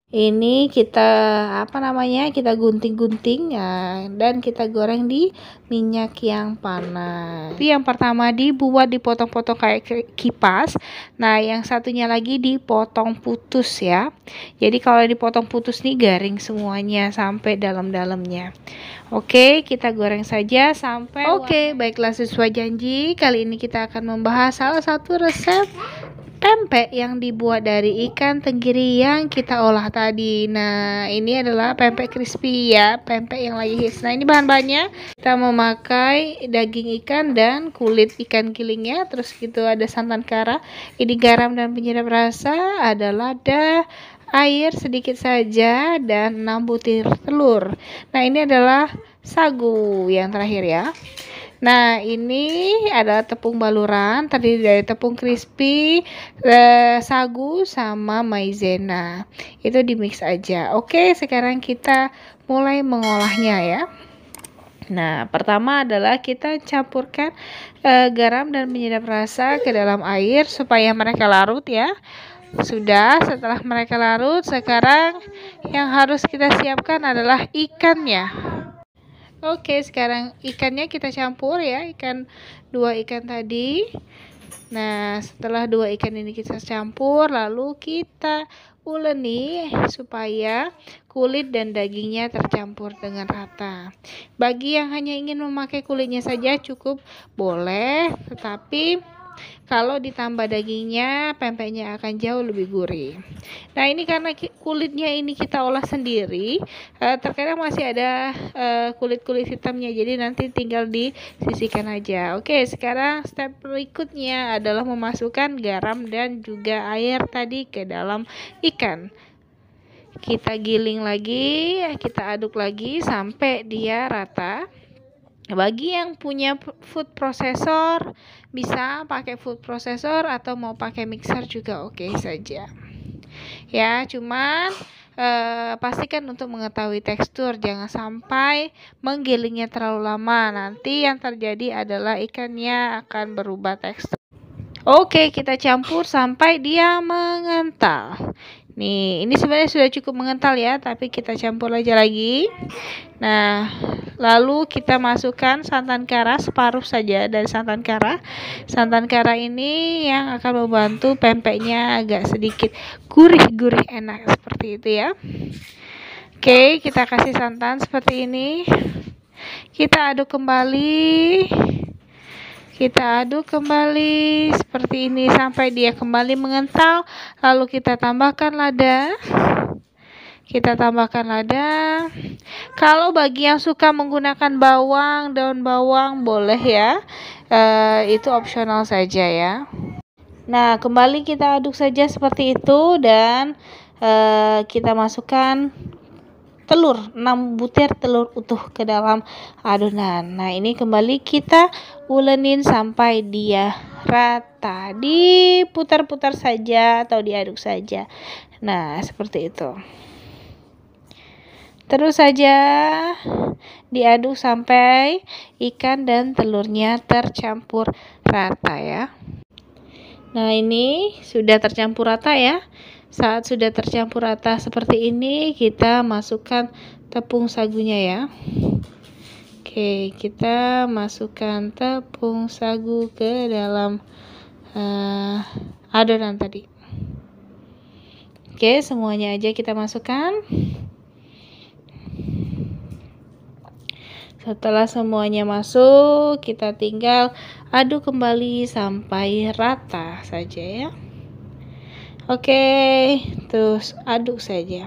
Ini kita kita gunting-gunting ya, dan kita goreng di minyak yang panas. Jadi yang pertama dibuat dipotong-potong kayak kipas. Nah, yang satunya lagi dipotong putus ya. Jadi kalau dipotong putus nih garing semuanya sampai dalam-dalamnya. Oke, kita goreng saja sampai baiklah, sesuai janji, kali ini kita akan membahas salah satu resep pempek yang dibuat dari ikan tenggiri yang kita olah tadi. Nah, ini adalah pempek crispy ya, pempek yang lagi hits. Nah, ini bahan-bahannya, kita memakai daging ikan dan kulit ikan gilingnya, terus gitu ada santan kara, ini garam dan penyedap rasa, ada lada, air sedikit saja, dan 6 butir telur. Nah, ini adalah sagu yang terakhir ya. Nah, ini adalah tepung baluran, terdiri dari tepung crispy, sagu, sama maizena. Itu dimix aja. Oke, sekarang kita mulai mengolahnya ya. Nah, pertama adalah kita campurkan garam dan penyedap rasa ke dalam air supaya mereka larut ya. Sudah, setelah mereka larut, sekarang yang harus kita siapkan adalah ikannya. Oke, sekarang ikannya kita campur ya, dua ikan tadi. Nah, setelah dua ikan ini kita campur, lalu kita uleni supaya kulit dan dagingnya tercampur dengan rata. Bagi yang hanya ingin memakai kulitnya saja cukup boleh, tetapi kalau ditambah dagingnya, pempeknya akan jauh lebih gurih. Nah, ini karena kulitnya ini kita olah sendiri, terkadang masih ada kulit-kulit hitamnya, jadi nanti tinggal disisihkan aja. Oke, sekarang step berikutnya adalah memasukkan garam dan juga air tadi ke dalam ikan. Kita giling lagi, kita aduk lagi sampai dia rata. Bagi yang punya food processor, bisa pakai food processor atau mau pakai mixer juga oke saja. Ya, cuman pastikan untuk mengetahui tekstur, jangan sampai menggilingnya terlalu lama. Nanti yang terjadi adalah ikannya akan berubah tekstur. Oke, kita campur sampai dia mengental. Nih, ini sebenarnya sudah cukup mengental ya, tapi kita campur aja lagi. Nah, lalu kita masukkan santan kara separuh saja dari santan kara. Santan kara ini yang akan membantu pempeknya agak sedikit gurih-gurih enak seperti itu ya. Oke, kita kasih santan seperti ini. Kita aduk kembali. Kita aduk kembali seperti ini sampai dia kembali mengental. Lalu kita tambahkan lada. Kita tambahkan lada. Kalau bagi yang suka menggunakan bawang, daun bawang boleh ya. Itu opsional saja ya. Nah, kembali kita aduk saja seperti itu dan kita masukkan telur, 6 butir telur utuh ke dalam adonan. Nah, ini kembali kita ulenin sampai dia rata. Diputar-putar saja atau diaduk saja. Nah, seperti itu. Terus saja diaduk sampai ikan dan telurnya tercampur rata ya. Nah, ini sudah tercampur rata ya. Saat sudah tercampur rata seperti ini, kita masukkan tepung sagunya ya. Oke, kita masukkan tepung sagu ke dalam adonan tadi. Oke, semuanya aja kita masukkan. Setelah semuanya masuk, kita tinggal aduk kembali sampai rata saja ya. Oke, terus aduk saja.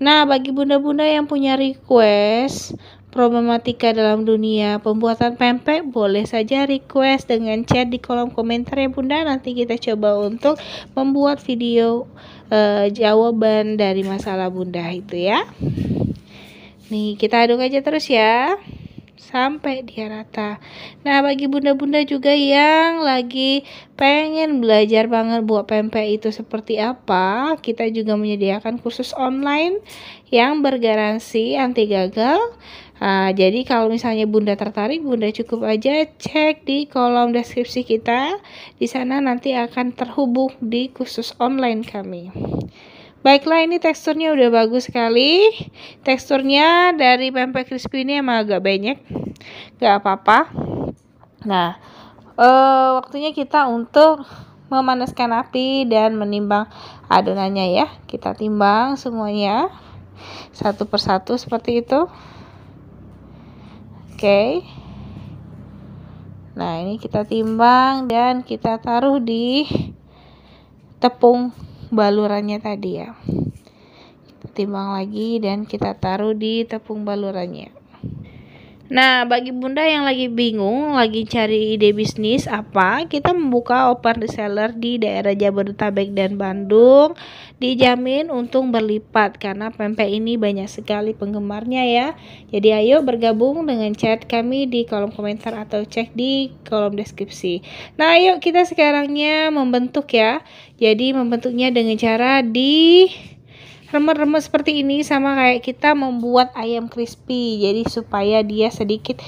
Nah, bagi bunda-bunda yang punya request problematika dalam dunia pembuatan pempek, boleh saja request dengan chat di kolom komentar ya bunda. Nanti kita coba untuk membuat video jawaban dari masalah bunda itu ya. Nih, kita aduk aja terus ya sampai dia rata. Nah, bagi bunda-bunda juga yang lagi pengen belajar banget buat pempek itu seperti apa, kita juga menyediakan kursus online yang bergaransi anti gagal. Jadi kalau misalnya bunda tertarik, bunda cukup aja cek di kolom deskripsi kita. Di sana nanti akan terhubung di kursus online kami. Baiklah, ini teksturnya udah bagus sekali. Teksturnya dari pempek crispy ini emang agak banyak, gak apa-apa. Nah, waktunya kita untuk memanaskan api dan menimbang adonannya ya. Kita timbang semuanya satu persatu seperti itu. Oke. Nah, ini kita timbang dan kita taruh di tepung balurannya tadi ya. Kita timbang lagi dan kita taruh di tepung balurannya. Nah, bagi bunda yang lagi bingung, lagi cari ide bisnis apa, kita membuka open reseller di daerah Jabodetabek dan Bandung, dijamin untung berlipat karena pempek ini banyak sekali penggemarnya ya. Jadi ayo bergabung dengan chat kami di kolom komentar atau cek di kolom deskripsi. Nah, ayo kita sekarangnya membentuk ya. Jadi membentuknya dengan cara di remet-remet seperti ini, sama kayak kita membuat ayam crispy. Jadi supaya dia sedikit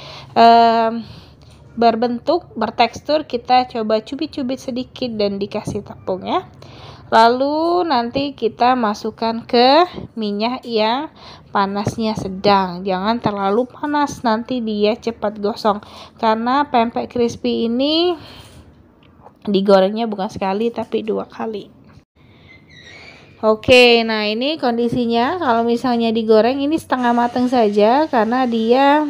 berbentuk, bertekstur, kita coba cubit-cubit sedikit dan dikasih tepung ya. Lalu nanti kita masukkan ke minyak yang panasnya sedang, jangan terlalu panas, nanti dia cepat gosong. Karena pempek crispy ini digorengnya bukan sekali tapi 2 kali. Oke, nah ini kondisinya kalau misalnya digoreng ini setengah matang saja karena dia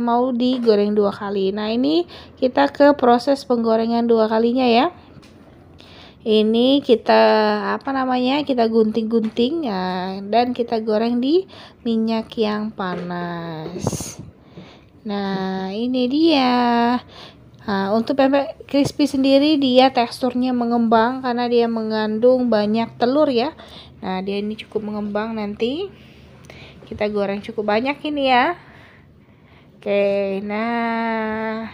mau digoreng 2 kali. Nah, ini kita ke proses penggorengan 2 kalinya ya. Ini kita kita gunting-gunting ya, dan kita goreng di minyak yang panas. Nah, ini dia. Nah, untuk pempek crispy sendiri dia teksturnya mengembang karena dia mengandung banyak telur ya. Nah, dia ini cukup mengembang, nanti kita goreng cukup banyak ini ya. Oke, nah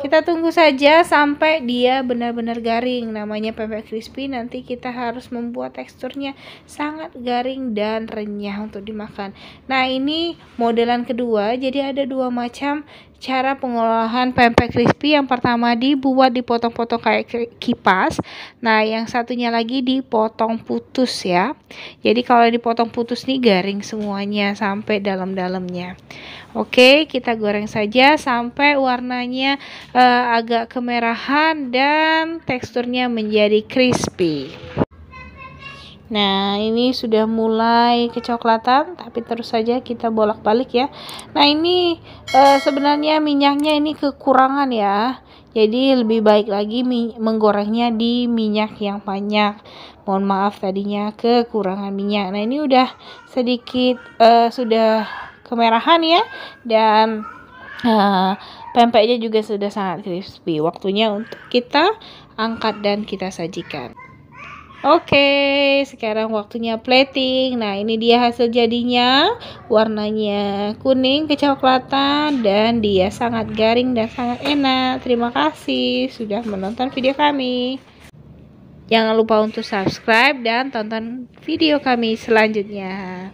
kita tunggu saja sampai dia benar-benar garing. Namanya pempek crispy, nanti kita harus membuat teksturnya sangat garing dan renyah untuk dimakan. Nah, ini modelan kedua. Jadi ada 2 macam cara pengolahan pempek crispy. Yang pertama dibuat dipotong-potong kayak kipas. Nah, yang satunya lagi dipotong putus ya. Jadi kalau dipotong putus nih garing semuanya sampai dalam-dalamnya. Oke, kita goreng saja sampai warnanya agak kemerahan dan teksturnya menjadi crispy. Nah, ini sudah mulai kecoklatan, tapi terus saja kita bolak-balik ya. Nah, ini sebenarnya minyaknya ini kekurangan ya. Jadi lebih baik lagi menggorengnya di minyak yang banyak. Mohon maaf tadinya kekurangan minyak. Nah, ini udah sedikit sudah kemerahan ya, dan pempeknya juga sudah sangat crispy. Waktunya untuk kita angkat dan kita sajikan. Oke, sekarang waktunya plating. Nah, ini dia hasil jadinya. Warnanya kuning kecoklatan dan dia sangat garing dan sangat enak. Terima kasih sudah menonton video kami. Jangan lupa untuk subscribe dan tonton video kami selanjutnya.